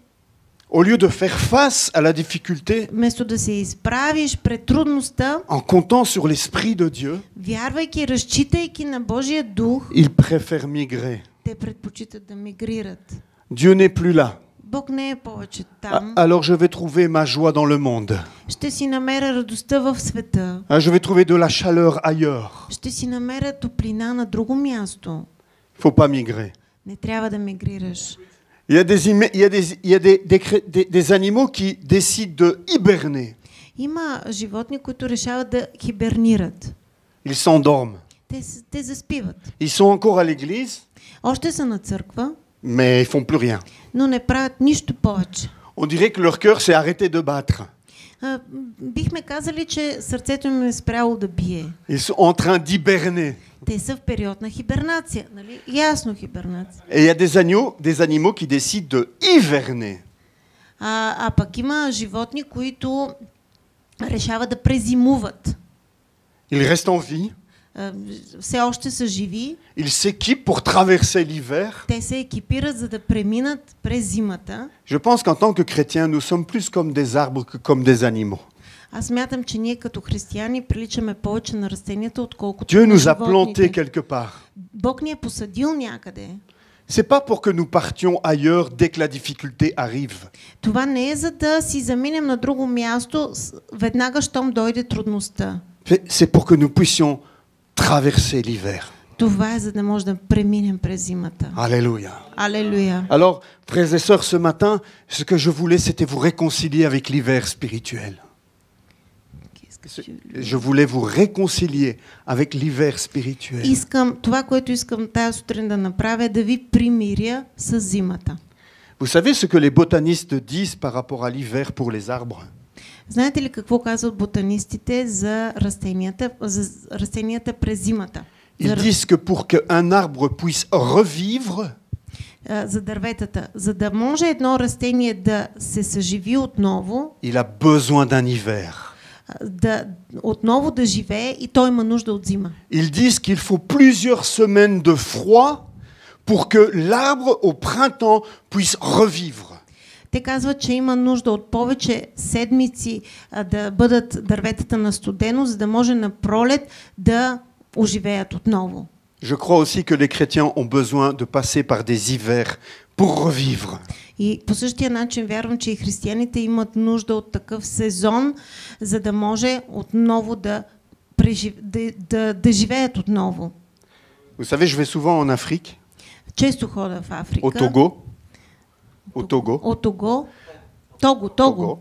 [SPEAKER 1] au lieu de faire face à la difficulté,
[SPEAKER 2] вместо да се изправиш пред трудността,
[SPEAKER 1] en comptant sur l'Esprit de Dieu,
[SPEAKER 2] вярвайки, разчитайки на Божия дух,
[SPEAKER 1] ils préfèrent migrer.
[SPEAKER 2] те предпочитат да мигрират.
[SPEAKER 1] Dieu n'est plus là.
[SPEAKER 2] Бог не е повече там.
[SPEAKER 1] Alors je vais trouver ma joie dans le monde.
[SPEAKER 2] Ще си намеря радостта в света.
[SPEAKER 1] Je vais trouver de la chaleur ailleurs.
[SPEAKER 2] Ще си намеря топлина на друго място.
[SPEAKER 1] Faut pas migrer.
[SPEAKER 2] Не трябва да мигрираш.
[SPEAKER 1] Il y a des animaux qui décident de hiberner.
[SPEAKER 2] Има животни, които решават да хибернират.
[SPEAKER 1] Ils s'endorment.
[SPEAKER 2] Те заспиват.
[SPEAKER 1] Ils sont encore à l'église,
[SPEAKER 2] Още са на църква,
[SPEAKER 1] mais ils font plus rien.
[SPEAKER 2] но не правят нищо повече.
[SPEAKER 1] On dirait que leur cœur s'est arrêté de battre.
[SPEAKER 2] Бихме казали, че сърцето им е спряло да бие.
[SPEAKER 1] Ils sont en train d'hiberner.
[SPEAKER 2] Те са в период на хибернация, нали? Ясно хибернация.
[SPEAKER 1] Et il y a des animaux qui décident de hiverner.
[SPEAKER 2] А пък има животни, които решават да презимуват.
[SPEAKER 1] Ils restent en vie.
[SPEAKER 2] Все още са живи.
[SPEAKER 1] Ils s'équipent pour traverser l'hiver.
[SPEAKER 2] Те се екипират, за да преминат през зимата.
[SPEAKER 1] Je pense qu'en tant que chrétiens, nous sommes plus comme des arbres que comme des animaux.
[SPEAKER 2] Аз смятам, че ние като християни приличаме повече на растенията, отколкото
[SPEAKER 1] Dieu
[SPEAKER 2] на
[SPEAKER 1] nous a plantés
[SPEAKER 2] животните.
[SPEAKER 1] quelque part.
[SPEAKER 2] Бог ни е посадил някъде.
[SPEAKER 1] C'est pas pour que nous partions ailleurs dès que la difficulté arrive.
[SPEAKER 2] Това не е за да си заминем на друго място веднага, щом дойде трудността.
[SPEAKER 1] C'est pour que nous puissions traverser l'hiver.
[SPEAKER 2] Това е за да може да преминем през зимата.
[SPEAKER 1] Alléluia.
[SPEAKER 2] Алелуя.
[SPEAKER 1] Alors, frères et sœurs, ce matin, ce que je voulais, c'était vous réconcilier avec l'hiver spirituel. Je voulais vous réconcilier avec l'hiver spirituel.
[SPEAKER 2] Това, което искам тази сутрин да направя, е да ви примиря с зимата.
[SPEAKER 1] Vous savez ce que les botanistes disent par rapport à l'hiver pour les arbres?
[SPEAKER 2] Знаете ли какво казват ботанистите за растенията през зимата?
[SPEAKER 1] Ils disent que pour qu'un arbre puisse revivre,
[SPEAKER 2] за дърветата, за да може едно растение да се съживи отново,
[SPEAKER 1] il a besoin d'un hiver.
[SPEAKER 2] Отново да живее, и той има нужда от зима.
[SPEAKER 1] Ils disent qu'il faut plusieurs semaines de froid pour que l'arbre au printemps puisse revivre.
[SPEAKER 2] Те казват, че има нужда от повече седмици да бъдат дърветата на студено, за да може на пролет да оживеят отново.
[SPEAKER 1] Je crois aussi que les chrétiens ont besoin de passer par des hivers pour revivre.
[SPEAKER 2] И по същия начин вярвам, че и християните имат нужда от такъв сезон, за да може отново да живеят отново.
[SPEAKER 1] Vous savez, je vais souvent en Afrique.
[SPEAKER 2] Често хода в Африка.
[SPEAKER 1] Au Togo. Au Togo.
[SPEAKER 2] Au Togo. Togo.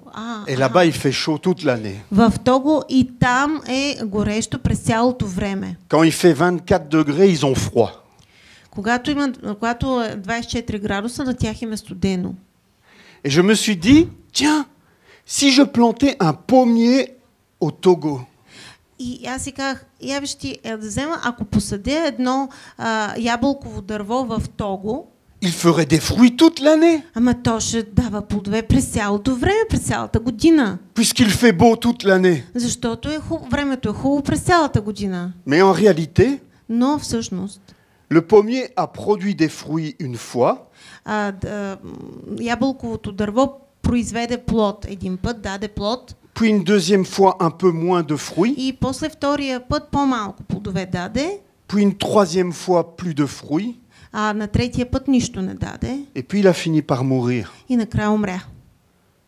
[SPEAKER 1] Et là-bas, il fait chaud toute l'année.
[SPEAKER 2] В Того и там е горещо през цялото време.
[SPEAKER 1] Quand il fait 24 degrés, ils ont froid.
[SPEAKER 2] Когато е 24 градуса, на тях им е студено.
[SPEAKER 1] Et je me suis dit, tiens, si je plantais un pommier au Togo.
[SPEAKER 2] И аз си казах, я виж ти, да взема, ако посадя едно ябълково дърво в Того,
[SPEAKER 1] il ferait des fruits toute l'année.
[SPEAKER 2] Ама то ще дава плодове през цялото време, през цялата година.
[SPEAKER 1] Puisqu'il fait beau toute l'année.
[SPEAKER 2] Защото времето е хубаво през цялата година.
[SPEAKER 1] Mais en réalité,
[SPEAKER 2] но всъщност
[SPEAKER 1] le pommier a produit des fruits une fois.
[SPEAKER 2] Ябълковото дърво произведе плод един път, даде плод.
[SPEAKER 1] Puis une deuxième fois un peu moins de fruits.
[SPEAKER 2] И после втория път по-малко плодове даде.
[SPEAKER 1] Puis une troisième fois plus de fruits.
[SPEAKER 2] На третия път нищо не даде.
[SPEAKER 1] Et puis il a fini par mourir.
[SPEAKER 2] И накрая умря.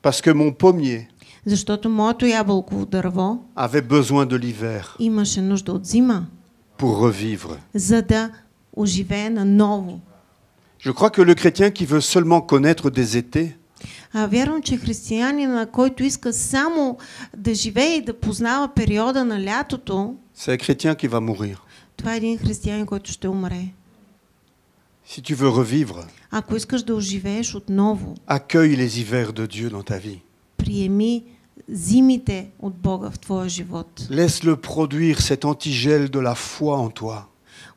[SPEAKER 1] Parce que mon pommier
[SPEAKER 2] защото моето ябълково дърво
[SPEAKER 1] avait besoin de l'hiver.
[SPEAKER 2] Имаше нужда от зима.
[SPEAKER 1] Pour revivre.
[SPEAKER 2] За да оживее наново.
[SPEAKER 1] Je crois que le chrétien qui veut seulement connaître des étés,
[SPEAKER 2] вярвам, че християнин, който иска само да живее и да познава периода на лятото,
[SPEAKER 1] c'est un chrétien qui va mourir.
[SPEAKER 2] Това е един християнин, който ще умре.
[SPEAKER 1] Si tu veux revivre,
[SPEAKER 2] ако искаш да оживееш отново,
[SPEAKER 1] accueille les hivers de Dieu dans ta vie.
[SPEAKER 2] Приеми зимите от Бога в твоя живот.
[SPEAKER 1] Laisse-le produire cet antigel de la foi en toi.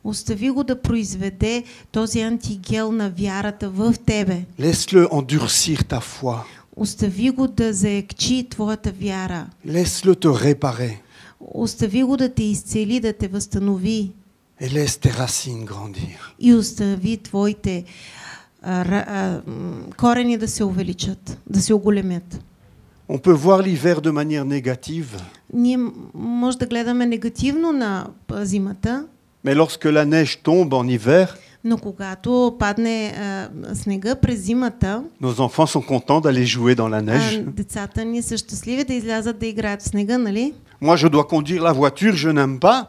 [SPEAKER 2] Остави го да произведе този антигел на вярата в тебе.
[SPEAKER 1] Laisse-le endurcir ta foi.
[SPEAKER 2] Остави го да заекчи твоята вяра.
[SPEAKER 1] Laisse-le te réparer.
[SPEAKER 2] Остави го да те изцели, да те възстанови.
[SPEAKER 1] Et laisse tes racines grandir.
[SPEAKER 2] И остави твоите корени да се увеличат, да се оголемят.
[SPEAKER 1] On peut voir l'hiver de manière négative.
[SPEAKER 2] Ние може да гледаме негативно на зимата.
[SPEAKER 1] Mais lorsque la neige tombe en hiver,
[SPEAKER 2] но когато падне снега през зимата,
[SPEAKER 1] nos enfants sont contents d'aller jouer dans la neige.
[SPEAKER 2] Децата ни са щастливи да излязат да играят в снега, нали?
[SPEAKER 1] Moi, je dois conduire la voiture, je n'aime pas.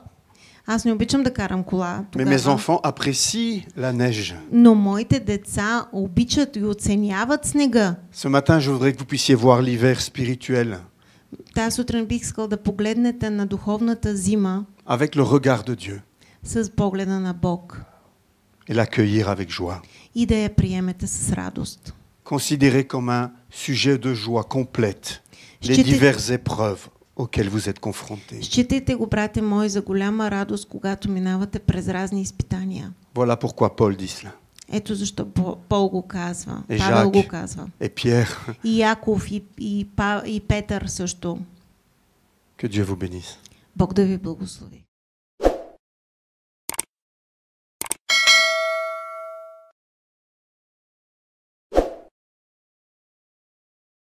[SPEAKER 2] Аз не обичам да карам кола.
[SPEAKER 1] Mais mes enfants apprécient la neige.
[SPEAKER 2] Но моите деца обичат и оценяват снега.
[SPEAKER 1] Ce matin, je voudrais que vous puissiez voir l'hiver spirituel.
[SPEAKER 2] Тази сутрин бих искал да погледнете на духовната зима.
[SPEAKER 1] Avec le regard de Dieu.
[SPEAKER 2] С погледа на Бог.
[SPEAKER 1] Et l'accueillir avec joie.
[SPEAKER 2] И да я приемете с радост.
[SPEAKER 1] Considérez comme un sujet de joie complète les diverses épreuves auxquelles vous êtes confrontés.
[SPEAKER 2] Считайте го, брате мои, за голяма радост, когато минавате през разни изпитания.
[SPEAKER 1] Voilà pourquoi Paul dit cela.
[SPEAKER 2] Ето защо Пол го казва.
[SPEAKER 1] Et
[SPEAKER 2] Павел го
[SPEAKER 1] Jacques,
[SPEAKER 2] казва.
[SPEAKER 1] et Pierre.
[SPEAKER 2] И Яков, и Петър също.
[SPEAKER 1] Que Dieu vous bénisse.
[SPEAKER 2] Бог да ви благослови.